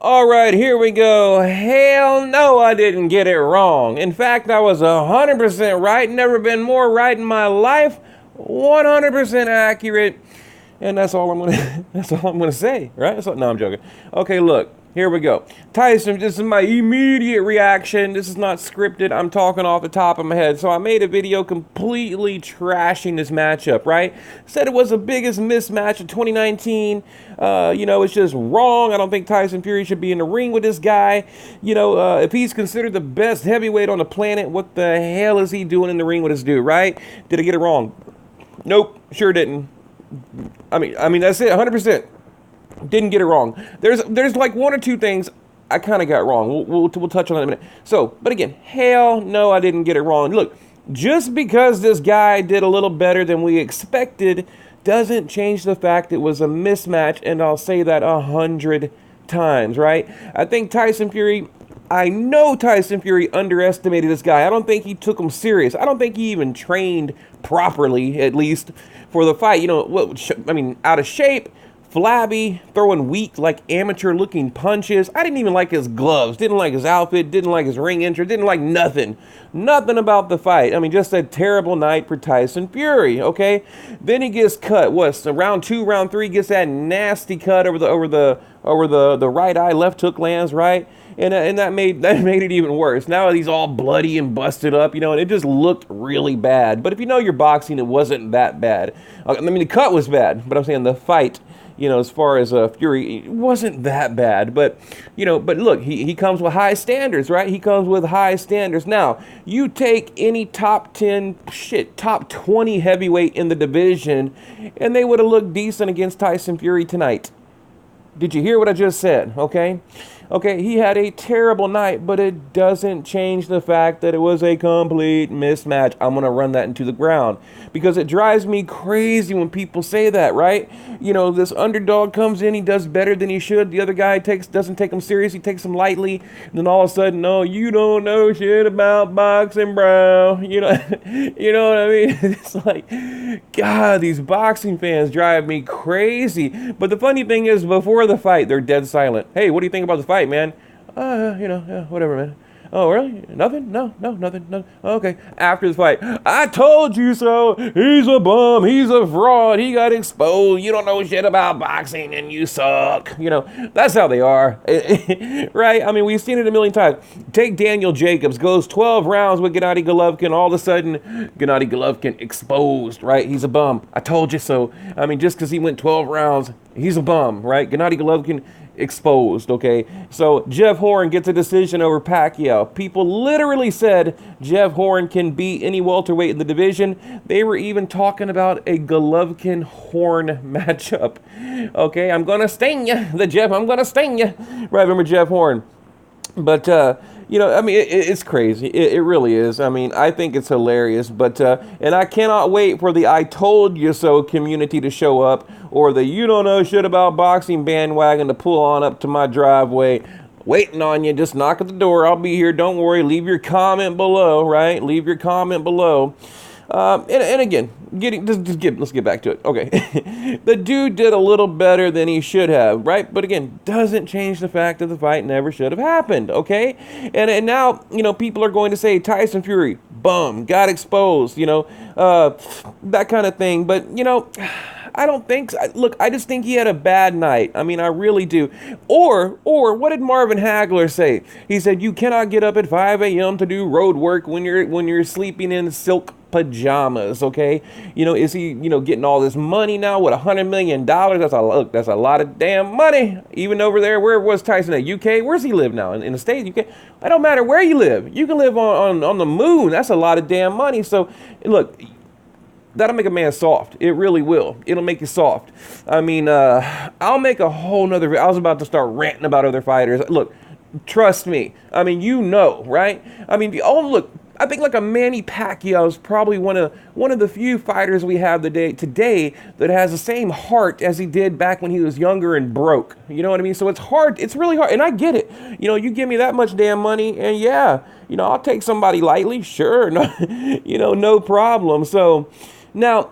All right, here we go. Hell no, I didn't get it wrong. In fact, I was 100% right. Never been more right in my life. 100% accurate. And that's all I'm gonna. That's all I'm gonna say, right? No, I'm joking. Okay, look. Here we go. Tyson, this is my immediate reaction. This is not scripted. I'm talking off the top of my head. So I made a video completely trashing this matchup, right? Said it was the biggest mismatch of 2019. It's just wrong. I don't think Tyson Fury should be in the ring with this guy. If he's considered the best heavyweight on the planet, what the hell is he doing in the ring with this dude, right? Did I get it wrong? Nope, sure didn't. I mean that's it, 100%. Didn't get it wrong. There's like one or two things I kind of got wrong. We'll touch on that in a minute. So, but again, hell no, I didn't get it wrong. Look, just because this guy did a little better than we expected doesn't change the fact it was a mismatch, and I'll say that 100 times, right? I know Tyson Fury underestimated this guy. I don't think he took him serious. I don't think he even trained properly, at least, for the fight. Out of shape, flabby, throwing weak, like amateur-looking punches. I didn't even like his gloves, didn't like his outfit, didn't like his ring entrance, didn't like nothing. Nothing about the fight. Just a terrible night for Tyson Fury, okay? Then he gets cut. So round 2, round 3, gets that nasty cut over the right eye, left hook lands, right? And that made it even worse. Now he's all bloody and busted up, and it just looked really bad. But if you know your boxing, it wasn't that bad. The cut was bad, but I'm saying the fight, as far as Fury, it wasn't that bad. But look, he comes with high standards, right? He comes with high standards. Now, you take any top 20 heavyweight in the division, and they would have looked decent against Tyson Fury tonight. Did you hear what I just said? Okay, he had a terrible night, but it doesn't change the fact that it was a complete mismatch. I'm going to run that into the ground because it drives me crazy when people say that, right? This underdog comes in, he does better than he should. The other guy doesn't take him seriously, takes him lightly. And then all of a sudden, no, you don't know shit about boxing, bro. You know what I mean? It's like, God, these boxing fans drive me crazy. But the funny thing is, before the fight, they're dead silent. Hey, what do you think about the fight, man? Whatever, man. Oh, really? Nothing? No, nothing. No. Okay. After the fight, I told you so. He's a bum. He's a fraud. He got exposed. You don't know shit about boxing and you suck. That's how they are. Right? We've seen it a million times. Take Daniel Jacobs, goes 12 rounds with Gennady Golovkin. All of a sudden, Gennady Golovkin exposed, right? He's a bum. I told you so. Just because he went 12 rounds, he's a bum, right? Gennady Golovkin exposed, okay? So Jeff Horn gets a decision over Pacquiao. People literally said Jeff Horn can beat any welterweight in the division. They were even talking about a Golovkin-Horn matchup. Okay, I'm gonna sting you, I'm gonna sting you. Right, remember Jeff Horn? But, it's crazy. It really is. I think it's hilarious. But, and I cannot wait for the I told you so community to show up, or the you don't know shit about boxing bandwagon to pull on up to my driveway. Waiting on you. Just knock at the door. I'll be here. Don't worry. Leave your comment below, right? Leave your comment below. And again, let's get back to it. Okay. The dude did a little better than he should have, right? But again, doesn't change the fact that the fight never should have happened, okay? And now, people are going to say Tyson Fury, bum, got exposed, that kind of thing. But, I don't think so. Look, I just think he had a bad night. I really do. Or what did Marvin Hagler say? He said, you cannot get up at 5 a.m. to do road work when you're sleeping in silk pajamas, okay? Is he, getting all this money now with $100 million? That's a lot of damn money. Even over there, where was Tyson at? UK? Where's he live now? In the States? UK? It don't matter where you live. You can live on the moon. That's a lot of damn money. So, look, that'll make a man soft. It really will. It'll make you soft. I'll make a whole nother, I was about to start ranting about other fighters. Look, trust me. Right? Look, I think like a Manny Pacquiao is probably one of the few fighters we have today that has the same heart as he did back when he was younger and broke. You know what I mean? So it's hard. It's really hard. And I get it. You give me that much damn money and yeah, I'll take somebody lightly. Sure. No, no problem. So now,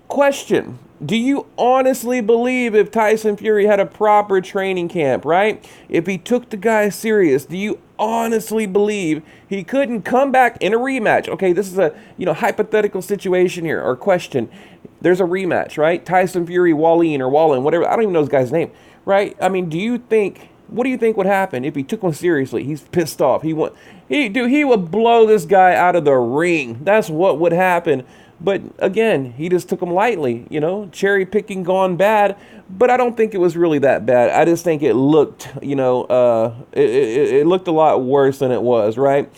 question. Do you honestly believe if Tyson Fury had a proper training camp, right? If he took the guy serious, do you honestly believe he couldn't come back in a rematch? Okay, this is a, hypothetical situation here, or question. There's a rematch, right? Tyson Fury, Wallin, or Wallin, whatever. I don't even know this guy's name, right? I mean, what do you think would happen if he took one seriously? He's pissed off. He would blow this guy out of the ring. That's what would happen. But again, he just took him lightly, cherry picking gone bad. But I don't think it was really that bad. I just think it looked, it looked a lot worse than it was, right?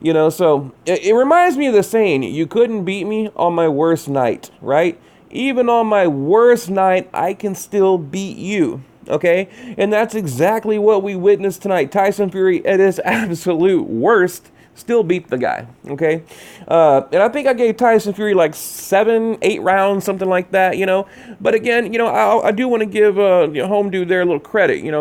So it reminds me of the saying, you couldn't beat me on my worst night, right? Even on my worst night, I can still beat you. Okay, and that's exactly what we witnessed tonight. Tyson Fury, at his absolute worst, still beat the guy. Okay, and I think I gave Tyson Fury like 7, 8 rounds, something like that. But again, I do want to give home dude there a little credit. He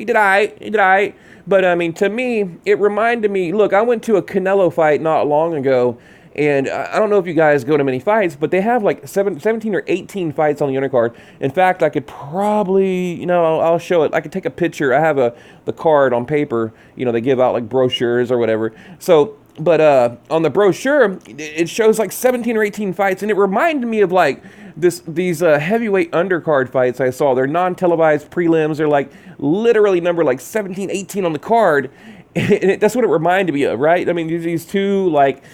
did all right. He did all right. But I mean, to me, it reminded me. Look, I went to a Canelo fight not long ago. And I don't know if you guys go to many fights, but they have like 17 or 18 fights on the undercard. In fact, I could probably, I'll show it. I could take a picture. I have the card on paper. They give out like brochures or whatever. So, but on the brochure, it shows like 17 or 18 fights. And it reminded me of like these heavyweight undercard fights I saw. They're non-televised prelims. They're like literally number like 17, 18 on the card. And that's what it reminded me of, right? I mean, these two like,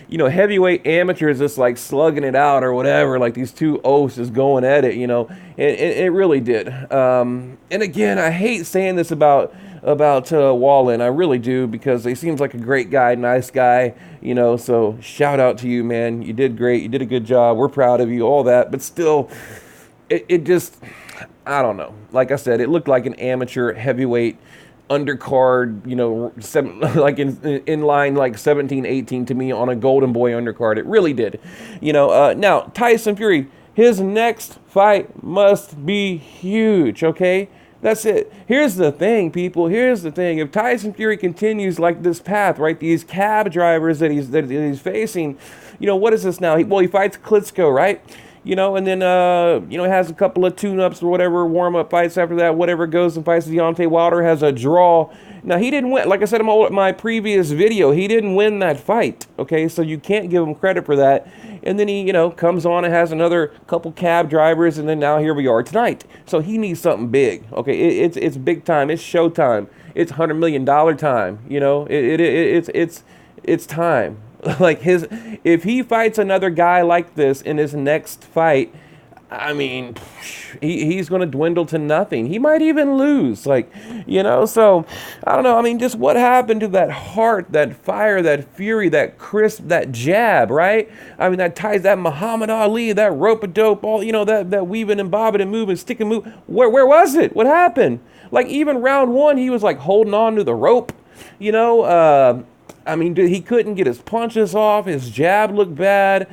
heavyweight amateurs just like slugging it out or whatever, like these two oafs just going at it, and it really did. And again, I hate saying this about Wallin. I really do, because he seems like a great guy, nice guy, so shout out to you, man. You did great. You did a good job. We're proud of you, all that. But still, it just, I don't know. Like I said, it looked like an amateur heavyweight undercard, like in line like 17, 18 to me on a Golden Boy undercard. It really did. Now Tyson Fury, his next fight must be huge, okay? That's it. Here's the thing, people. Here's the thing. If Tyson Fury continues like this path, right, these cab drivers that he's facing, what is this now? He fights Klitschko, right? And then, has a couple of tune-ups or whatever, warm-up fights after that, whatever, goes and fights Deontay Wilder, has a draw. Now, he didn't win. Like I said in my previous video, he didn't win that fight, okay? So you can't give him credit for that. And then he, comes on and has another couple cab drivers, and then now here we are tonight. So he needs something big, okay? It's big time. It's showtime. It's $100 million time, it's time. Like if he fights another guy like this in his next fight, I mean, he's going to dwindle to nothing. He might even lose, so I don't know. I mean, just what happened to that heart, that fire, that fury, that crisp, that jab, right? I mean, that ties, that Muhammad Ali, that rope-a-dope, all, that weaving and bobbing and moving, stick and move. Where was it? What happened? Like even round 1, he was like holding on to the rope, I mean, he couldn't get his punches off. His jab looked bad.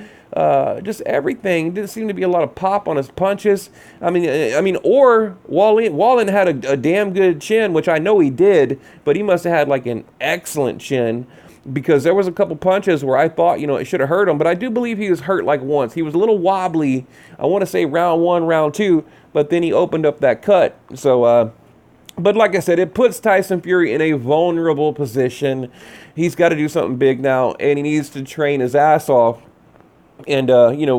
Just everything. Didn't seem to be a lot of pop on his punches. Or Wallin had a damn good chin, which I know he did, but he must have had like an excellent chin, because there was a couple punches where I thought, it should have hurt him. But I do believe he was hurt like once. He was a little wobbly. I want to say round 1, round 2, but then he opened up that cut. So, but like I said, it puts Tyson Fury in a vulnerable position. He's got to do something big now, and he needs to train his ass off and,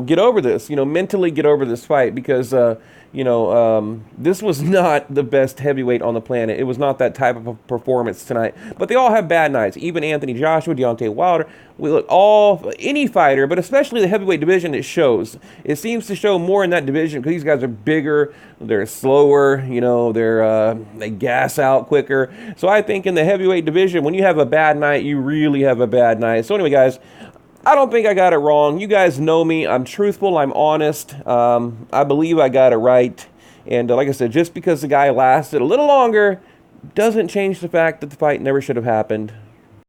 get over this, mentally get over this fight, because, this was not the best heavyweight on the planet. It was not that type of a performance tonight. But they all have bad nights. Even Anthony Joshua, Deontay Wilder. Any fighter, but especially the heavyweight division, it shows. It seems to show more in that division because these guys are bigger, they're slower, they gas out quicker. So I think in the heavyweight division, when you have a bad night, you really have a bad night. So anyway, guys, I don't think I got it wrong. You guys know me. I'm truthful. I'm honest. I believe I got it right. And like I said, just because the guy lasted a little longer doesn't change the fact that the fight never should have happened.